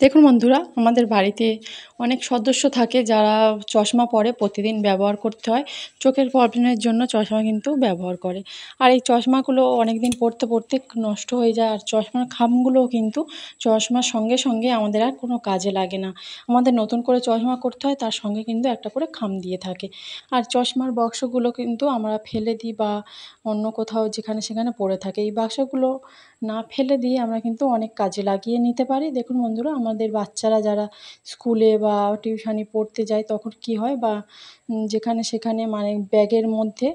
দেখুন বন্ধুরা, আমাদের বাড়িতে অনেক সদস্য থাকে যারা চশমা পরে প্রতিদিন ব্যবহার করতে হয়। চোখের প্রবলেমের জন্য চশমা কিন্তু ব্যবহার করে। আর এই চশমাগুলো অনেকদিন পরতে পরতে নষ্ট হয়ে যায়। আর চশমার খামগুলোও কিন্তু চশমার সঙ্গে সঙ্গে আমাদের আর কোনো কাজে লাগে না। আমাদের নতুন করে চশমা করতে হয়, তার সঙ্গে কিন্তু একটা করে খাম দিয়ে থাকে। আর চশমার বাক্সগুলো কিন্তু আমরা ফেলে দিই বা অন্য কোথাও যেখানে সেখানে পড়ে থাকে। এই বাক্সগুলো না ফেলে দিয়ে আমরা কিন্তু অনেক কাজে লাগিয়ে নিতে পারি। দেখুন বন্ধুরা, আমাদের বাচ্চারা যারা স্কুলে বা টিউশনি পড়তে যায় তখন কি হয় বা যেখানে সেখানে মানে ব্যাগের মধ্যে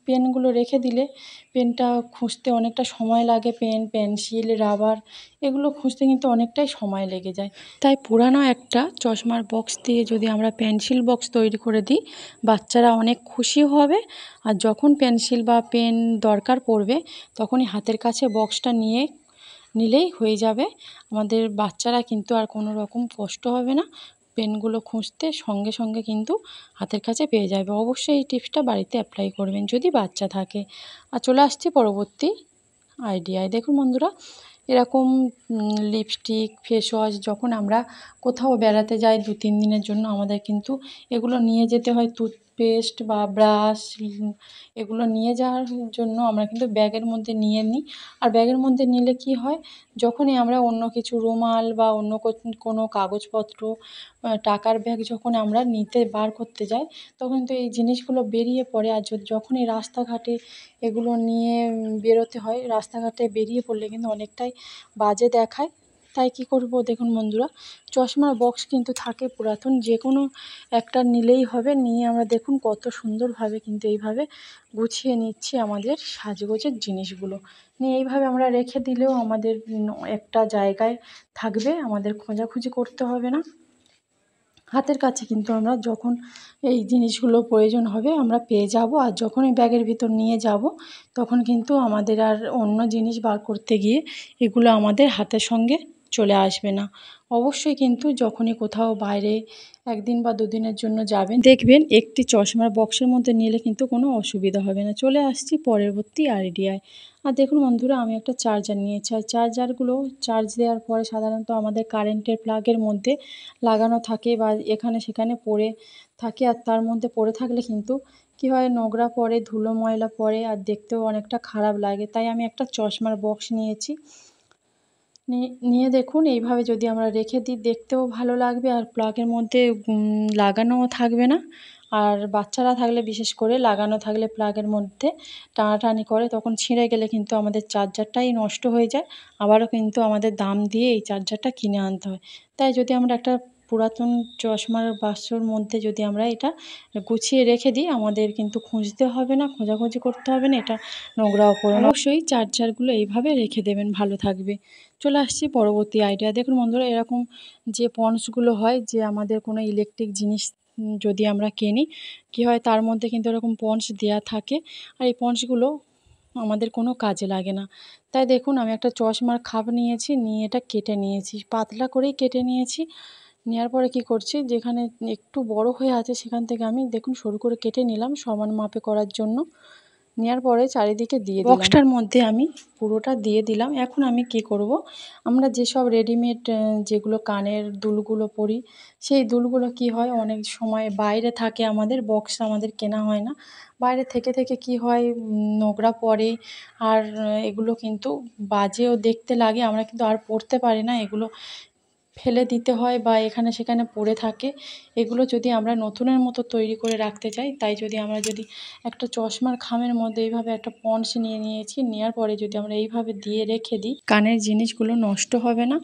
পেনগুলো রেখে দিলে পেনটা খুঁজতে অনেকটা সময় লাগে। পেন, পেন্সিল, রাবার এগুলো খুঁজতে কিন্তু অনেকটাই সময় লেগে যায়। তাই পুরানো একটা চশমার বক্স দিয়ে যদি আমরা পেন্সিল বক্স তৈরি করে দিই, বাচ্চারা অনেক খুশি হবে। আর যখন পেন্সিল বা পেন দরকার পড়বে তখনই হাতের কাছে বক্সটা নিলেই হয়ে যাবে। আমাদের বাচ্চারা কিন্তু আর কোনো রকম কষ্ট হবে না। পেনগুলো খুঁজতে সঙ্গে সঙ্গে কিন্তু হাতের কাছে পেয়ে যাবে। অবশ্যই এই টিপসটা বাড়িতে অ্যাপ্লাই করবেন যদি বাচ্চা থাকে। আর চলে আসছি পরবর্তী আইডিয়ায়। দেখুন বন্ধুরা, এরকম লিপস্টিক, ফেস ওয়াশ যখন আমরা কোথাও বেড়াতে যাই 2-3 দিনের জন্য, আমাদের কিন্তু এগুলো নিয়ে যেতে হয়। টুথপেস্ট বা ব্রাশ এগুলো নিয়ে যাওয়ার জন্য আমরা কিন্তু ব্যাগের মধ্যে নিয়ে নিই। আর ব্যাগের মধ্যে নিলে কি হয়, যখনই আমরা অন্য কিছু রুমাল বা অন্য কোনো কাগজপত্র, টাকার ব্যাগ যখন আমরা নিতে বার করতে যাই, তখন কিন্তু এই জিনিসগুলো বেরিয়ে পড়ে। আর যখনই রাস্তাঘাটে এগুলো নিয়ে বেরোতে হয়, রাস্তাঘাটে বেরিয়ে পড়লে কিন্তু অনেকটাই বাজে দেখায়। তাই কী করব, দেখুন বন্ধুরা, চশমার বক্স কিন্তু থাকে পুরাতন, যে কোনো একটা নিলেই হবে। নিয়ে আমরা দেখুন কত সুন্দরভাবে কিন্তু এইভাবে গুছিয়ে নিচ্ছি আমাদের সাজগোজের জিনিসগুলো। নিয়ে এইভাবে আমরা রেখে দিলেও আমাদের একটা জায়গায় থাকবে, আমাদের খোঁজাখুঁজি করতে হবে না। হাতের কাছে কিন্তু আমরা যখন এই জিনিসগুলো প্রয়োজন হবে আমরা পেয়ে যাব। আর যখনই ব্যাগের ভিতর নিয়ে যাব তখন কিন্তু আমাদের আর অন্য জিনিস বার করতে গিয়ে এগুলো আমাদের হাতের সঙ্গে চলে আসবে না। অবশ্যই কিন্তু যখনই কোথাও বাইরে 1 দিন বা 2 দিনের জন্য যাবেন, দেখবেন একটি চশমার বক্সের মধ্যে নিলে কিন্তু কোনো অসুবিধা হবে না। চলে আসছি পরবর্তী আইডিয়ায়। আর দেখুন বন্ধুরা, আমি একটা চার্জার নিয়েছি। আর চার্জারগুলো চার্জ দেওয়ার পরে সাধারণত আমাদের কারেন্টের প্লাগের মধ্যে লাগানো থাকে বা এখানে সেখানে পড়ে থাকে। আর তার মধ্যে পড়ে থাকলে কিন্তু কী হয়, নোংরা পড়ে, ধুলো ময়লা পড়ে আর দেখতেও অনেকটা খারাপ লাগে। তাই আমি একটা চশমার বক্স নিয়েছি। নিয়ে দেখুন এইভাবে যদি আমরা রেখে দিই দেখতেও ভালো লাগবে আর প্লাগের মধ্যে লাগানোও থাকবে না। আর বাচ্চারা থাকলে বিশেষ করে লাগানো থাকলে প্লাগের মধ্যে টানাটানি করে, তখন ছিঁড়ে গেলে কিন্তু আমাদের চার্জারটাই নষ্ট হয়ে যায়। আবারও কিন্তু আমাদের দাম দিয়ে এই চার্জারটা কিনে আনতে হয়। তাই যদি আমরা একটা পুরাতন চশমার বাক্সর মধ্যে যদি আমরা এটা গুছিয়ে রেখে দিই, আমাদের কিন্তু খুঁজতে হবে না, খোঁজাখুঁজি করতে হবে না, এটা নোংরাও পড়বে না। অবশ্যই চার্জারগুলো এইভাবে রেখে দেবেন, ভালো থাকবে। চলে আসছি পরবর্তী আইডিয়া। দেখুন বন্ধুরা, এরকম যে পন্সগুলো হয়, যে আমাদের কোনো ইলেকট্রিক জিনিস যদি আমরা কিনি, কী হয় তার মধ্যে কিন্তু এরকম পন্স দেয়া থাকে। আর এই পন্সগুলো আমাদের কোনো কাজে লাগে না। তাই দেখুন আমি একটা চশমার খাপ নিয়েছি, নিয়ে এটা কেটে নিয়েছি, পাতলা করেই কেটে নিয়েছি। নেওয়ার পরে কী করছি, যেখানে একটু বড় হয়ে আছে সেখান থেকে আমি দেখুন সরু করে কেটে নিলাম সমান মাপে করার জন্য। নেওয়ার পরে চারিদিকে দিয়ে দিলাম। বক্সটার মধ্যে আমি পুরোটা দিয়ে দিলাম। এখন আমি কি করব, আমরা যেসব রেডিমেড যেগুলো কানের দুলগুলো পরি, সেই দুলগুলো কি হয় অনেক সময় বাইরে থাকে, আমাদের বক্স আমাদের কেনা হয় না। বাইরে থেকে থেকে কি হয়, নোংরা পড়ে আর এগুলো কিন্তু বাজেও দেখতে লাগে। আমরা কিন্তু আর পরতে পারি না, এগুলো ফেলে দিতে হয় বা এখানে সেখানে পড়ে থাকে। এগুলো যদি আমরা নতুনের মতো তৈরি করে রাখতে চাই, তাই যদি একটা চশমার খামের মধ্যে এইভাবে একটা পন্স নিয়ে নিয়েছি, নেওয়ার পরে যদি আমরা এইভাবে দিয়ে রেখে দিই, কানের জিনিসগুলো নষ্ট হবে না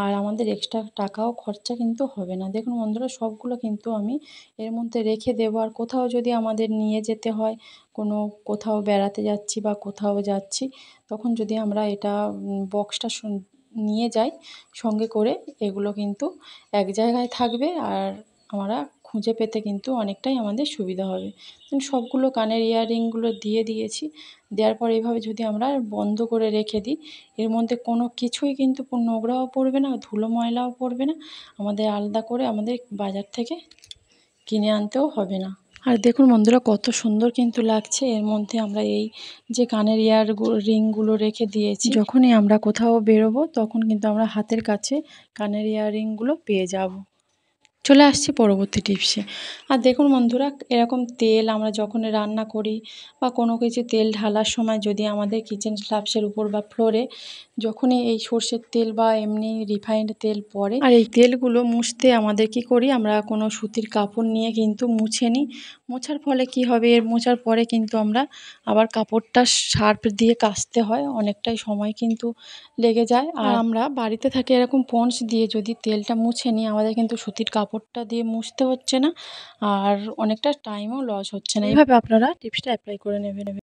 আর আমাদের এক্সট্রা টাকাও খরচা কিন্তু হবে না। দেখুন বন্ধুরা, সবগুলো কিন্তু আমি এর মধ্যে রেখে দেবো। আর কোথাও যদি আমাদের নিয়ে যেতে হয়, কোথাও বেড়াতে যাচ্ছি বা কোথাও যাচ্ছি, তখন যদি আমরা এটা বক্সটা নিয়ে যাই সঙ্গে করে, এগুলো কিন্তু এক জায়গায় থাকবে আর আমরা খুঁজে পেতে কিন্তু অনেকটাই আমাদের সুবিধা হবে। সবগুলো কানের ইয়াররিংগুলো দিয়ে দিয়েছি। দেওয়ার পর এইভাবে যদি আমরা বন্ধ করে রেখে দিই, এর মধ্যে কোনো কিছুই কিন্তু নোংরাও পড়বে না, ধুলো ময়লাও পড়বে না। আমাদের আলাদা করে আমাদের বাজার থেকে কিনে আনতেও হবে না। আর দেখুন বন্ধুরা কত সুন্দর কিন্তু লাগছে। এর মধ্যে আমরা এই যে কানের রিংগুলো রেখে দিয়েছি, যখনই আমরা কোথাও বেরোবো তখন কিন্তু আমরা হাতের কাছে কানের রিংগুলো পেয়ে যাব। চলে আসছি পরবর্তী টিপসে। আর দেখুন বন্ধুরা এরকম তেল আমরা যখন রান্না করি বা কোনো কিছু তেল ঢালার সময় যদি আমাদের কিচেন স্ল্যাবসের উপর বা ফ্লোরে যখনই এই সর্ষের তেল বা এমনি রিফাইন্ড তেল পড়ে, আর এই তেলগুলো মুছতে আমাদের কি করি, আমরা কোনো সুতির কাপড় নিয়ে কিন্তু মুছে নিই। মোছার ফলে কি হবে, এর মোছার পরে কিন্তু আমরা আবার কাপড়টা সার্ফ দিয়ে কাচতে হয়, অনেকটাই সময় কিন্তু লেগে যায়। আর আমরা বাড়িতে থাকি এরকম পন্ডস দিয়ে যদি তেলটা মুছে নিই, আমাদের কিন্তু সুতির কাপড়টা দিয়ে মুছতে হচ্ছে না আর অনেকটা টাইমও লস হচ্ছে না। এইভাবে আপনারা টিপসটা অ্যাপ্লাই করে নেবেন।